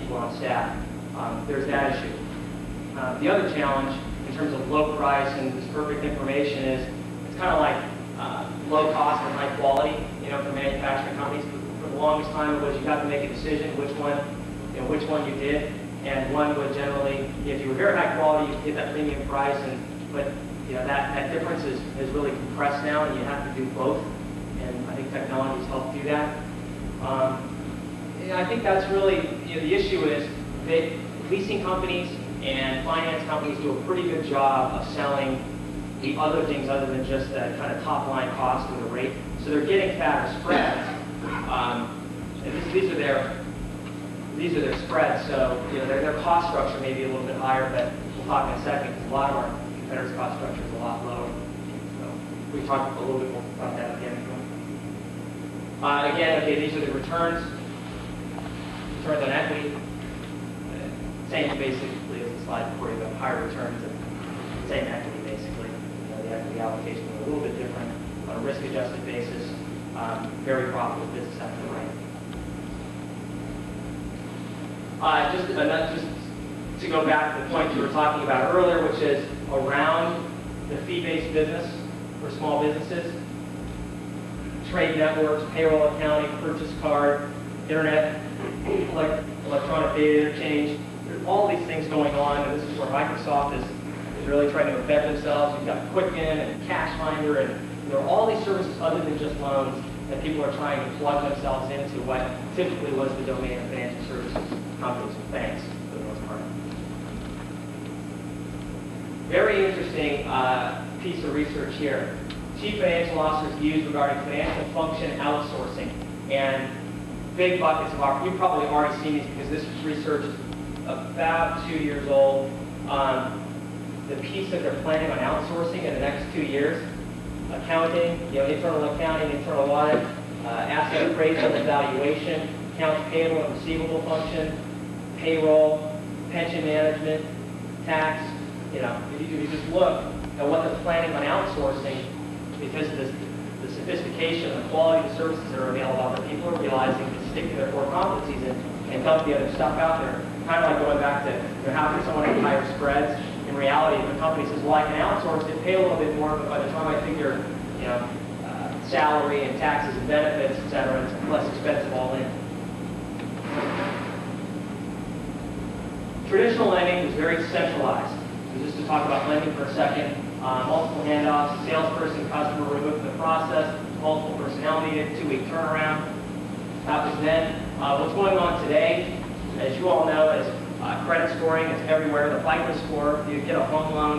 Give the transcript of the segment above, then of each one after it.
people on staff. There's that issue. The other challenge in terms of low price and this perfect information is it's kind of like low cost and high quality, for manufacturing companies. For the longest time, it was you got to make a decision which one you did, and one would generally, if you were very high quality, you get that premium price, but that difference is really compressed now, and you have to do both, and I think technology's helped do that. I think that's really, the issue is that leasing companies and finance companies do a pretty good job of selling the other things other than just that kind of top line cost and the rate. So they're getting fatter spreads. And these are their spreads, so their cost structure may be a little bit higher, but we'll talk in a second because a lot of our competitors' cost structure is a lot lower. So we can talk a little bit more about that again. Again, okay, these are the returns on equity. Same basically as the slide before you, but higher returns and same equity basically. The equity allocation is a little bit different on a risk-adjusted basis. Very profitable business after the right. Just to go back to the point you were talking about earlier, which is around the fee-based business for small businesses, trade networks, payroll accounting, purchase card, internet, electronic data interchange. There's all these things going on, and this is where Microsoft is really trying to embed themselves. You've got Quicken and Cash Finder, and there are all these services other than just loans that people are trying to plug themselves into what typically was the domain of financial services companies and banks for the most part. Very interesting piece of research here. Chief financial officers views regarding financial function outsourcing, and big buckets of you've probably already seen these because this research is about 2 years old. The piece that they're planning on outsourcing in the next 2 years, accounting, internal accounting, internal audit, asset appraisal and valuation, accounts payable and receivable function, payroll, pension management, tax. If you just look at what they're planning on outsourcing, because of the sophistication and the quality of the services that are available, that people are realizing to stick to their core competencies and dump the other stuff out there. Kind of like going back to how can someone have higher spreads? In reality, if a company says, well, I can outsource it, pay a little bit more, but by the time I figure, salary and taxes and benefits, et cetera, it's less expensive all in. Traditional lending is very centralized. So just to talk about lending for a second, multiple handoffs, salesperson, customer removed from the process, multiple personnel needed, 2-week turnaround. That was then. What's going on today, as you all know, is credit scoring is everywhere. The FICO score, you get a home loan,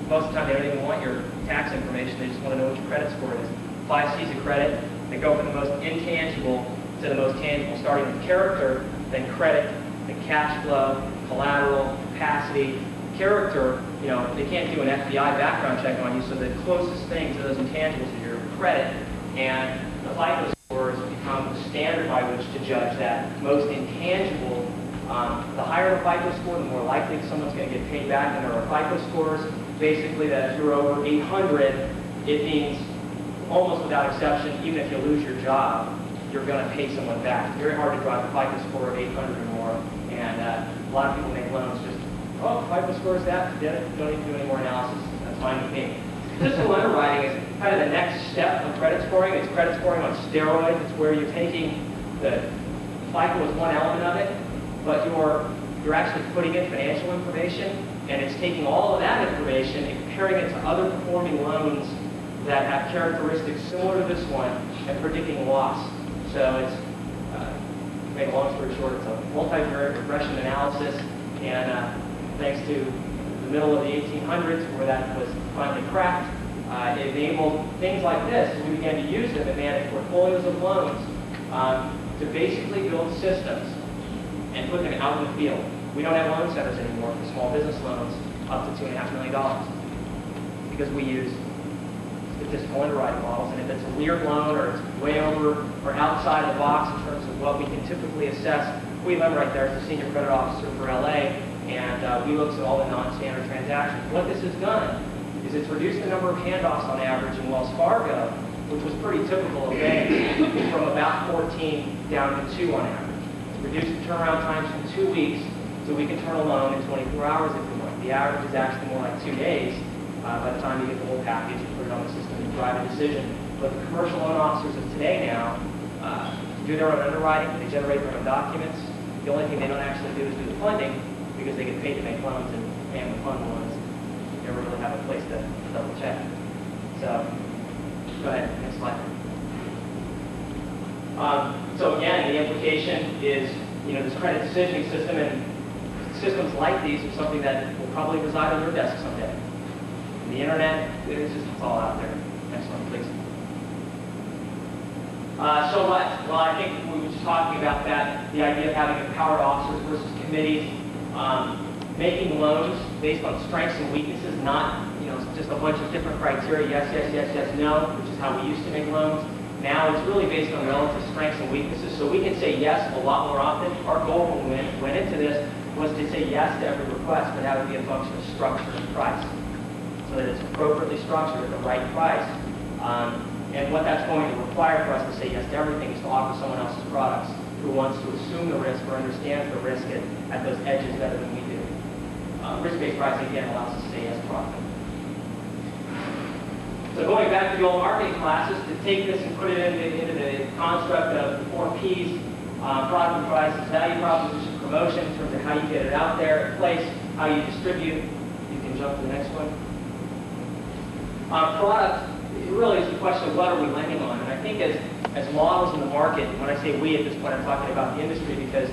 most of the time they don't even want your tax information, they just want to know what your credit score is. 5 C's of credit, they go from the most intangible to the most tangible, starting with character, then credit, then cash flow, collateral, capacity. Character, they can't do an FBI background check on you, so the closest thing to those intangibles is your credit, and the FICO scores become the standard by which to judge that most intangible. The higher the FICO score, the more likely someone's going to get paid back, and there are FICO scores, basically, that if you're over 800, it means almost without exception, even if you lose your job, you're going to pay someone back. It's very hard to drive a FICO score of 800 or more, and a lot of people make loans just, oh, FICO score is that, forget it, don't even do any more analysis, that's fine with me. Statistical underwriting is kind of the next step of credit scoring. It's credit scoring on steroids. It's where you're taking the FICO as one element of it, but you're actually putting in financial information, and it's taking all of that information and comparing it to other performing loans that have characteristics similar to this one and predicting loss. So it's, to make a long story short, it's a multivariate regression analysis, and thanks to the middle of the 1800s, where that was finally cracked, it enabled things like this. We began to use them to manage portfolios of loans to basically build systems and put them out in the field. We don't have loan centers anymore for small business loans up to $2.5 million because we use statistical underwriting models, and if it's a weird loan or it's way over or outside the box in terms of what we can typically assess, Lim right there is the senior credit officer for LA, and we looked at all the non-standard transactions. What this has done is it's reduced the number of handoffs on average in Wells Fargo, which was pretty typical of banks, from about 14 down to 2 on average. reduce the turnaround times from 2 weeks so we can turn a loan in 24 hours if we want. The average is actually more like 2 days by the time you get the whole package and put it on the system and drive a decision. But the commercial loan officers of today now do their own underwriting, they generate their own documents. The only thing they don't actually do is do the funding because they get paid to make loans and pay them to fund loans. They never really have a place to double check. So, go ahead, next slide. So again, the implication is, this credit decisioning system and systems like these are something that will probably reside on your desk someday. The internet, it's all out there. Next one, please. So what? Well, I think we were just talking about that, the idea of having empowered officers versus committees, making loans based on strengths and weaknesses, not just a bunch of different criteria, yes, yes, yes, yes, no, which is how we used to make loans. Now it's really based on relative strengths and weaknesses, so we can say yes a lot more often. Our goal when we went into this was to say yes to every request, but that would be a function of structure and price, so that it's appropriately structured at the right price. And what that's going to require for us to say yes to everything is to offer someone else's products who wants to assume the risk or understands the risk at those edges better than we do. Risk-based pricing, again, allows us to say yes to often. So going back to the old marketing classes, to take this and put it into the construct of the 4 Ps, product and price, value proposition, promotion, in terms of how you get it out there, place, how you distribute. You can jump to the next one. Product, it really is the question of what are we lending on. And I think as models in the market, when I say we at this point, I'm talking about the industry because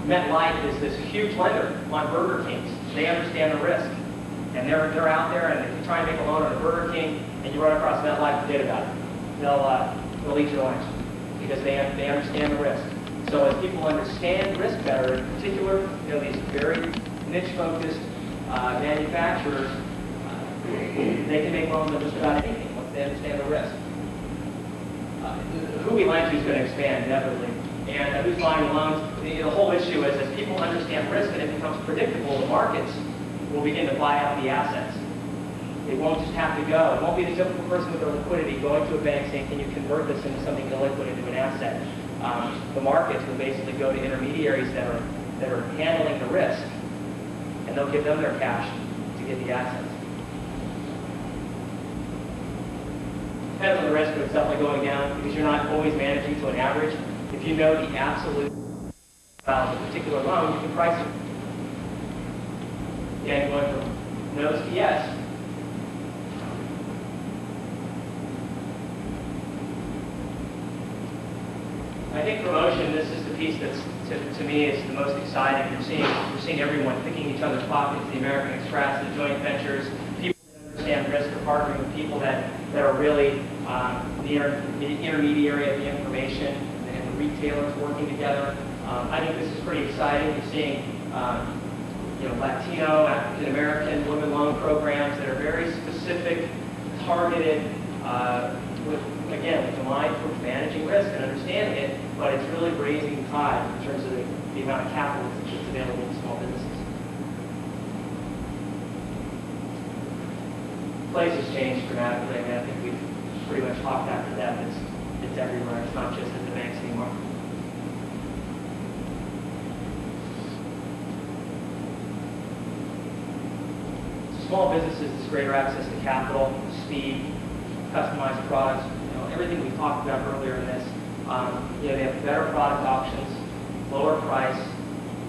MetLife is this huge lender on Burger Kings. They understand the risk. And they're out there, and if you try and make a loan on a Burger King and you run across MetLife, forget about it. They'll eat your lunch because they understand the risk. So as people understand risk better, in particular, these very niche-focused manufacturers, they can make loans on just about anything once they understand the risk. Who we lend to is going to expand inevitably, and who's buying the loans. The whole issue is as people understand risk and it becomes predictable, the markets will begin to buy out the assets. It won't just have to go. It won't be the typical person with the liquidity going to a bank saying, can you convert this into something illiquid into an asset? The markets will basically go to intermediaries that are handling the risk, and they'll give them their cash to get the assets. Depends on the risk, but it's definitely going down because you're not always managing to an average. If you know the absolute value of a particular loan, you can price it. Again, going from no's to yes. I think promotion, this is the piece that's, to me, is the most exciting. You're seeing everyone picking each other's pockets, the American Express, the joint ventures, people that understand risk are partnering with people that are really the intermediary of the information and the retailers working together. I think this is pretty exciting. You're seeing Latino, African American women loan programs that are very specific, targeted, with the mind for managing risk and understanding it, but it's really raising the tide in terms of the amount of capital that's available to small businesses. The place has changed dramatically. I think we've pretty much talked after that. It's everywhere. It's not just at the banks anymore. Small businesses, this greater access to capital, speed, customized products, everything we talked about earlier in this. They have better product options, lower price.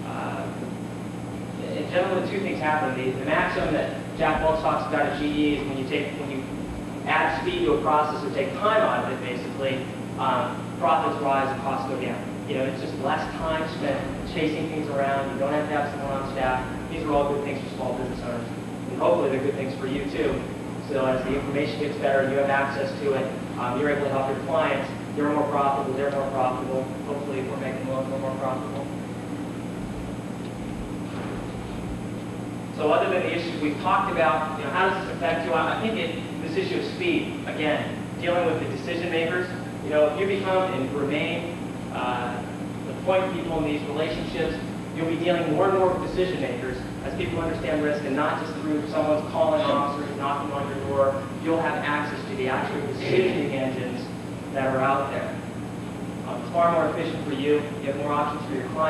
And generally, 2 things happen. The maximum that Jack Welch talks about at GE is when you add speed to a process or take time out of it, basically, profits rise and costs go down. It's just less time spent chasing things around. You don't have to have someone on staff. These are all good things for small business owners. And hopefully they're good things for you too. So as the information gets better, you have access to it, you're able to help your clients, you're more profitable, they're more profitable. Hopefully if we're making loans, we're more profitable. So other than the issues we've talked about, how does this affect you? I think this issue of speed, again, dealing with the decision makers, if you become and remain the point people in these relationships, you'll be dealing more and more with decision makers as people understand risk, and not just through someone's calling officers, knocking on your door. You'll have access to the actual decisioning engines that are out there. It's far more efficient for you. You have more options for your client.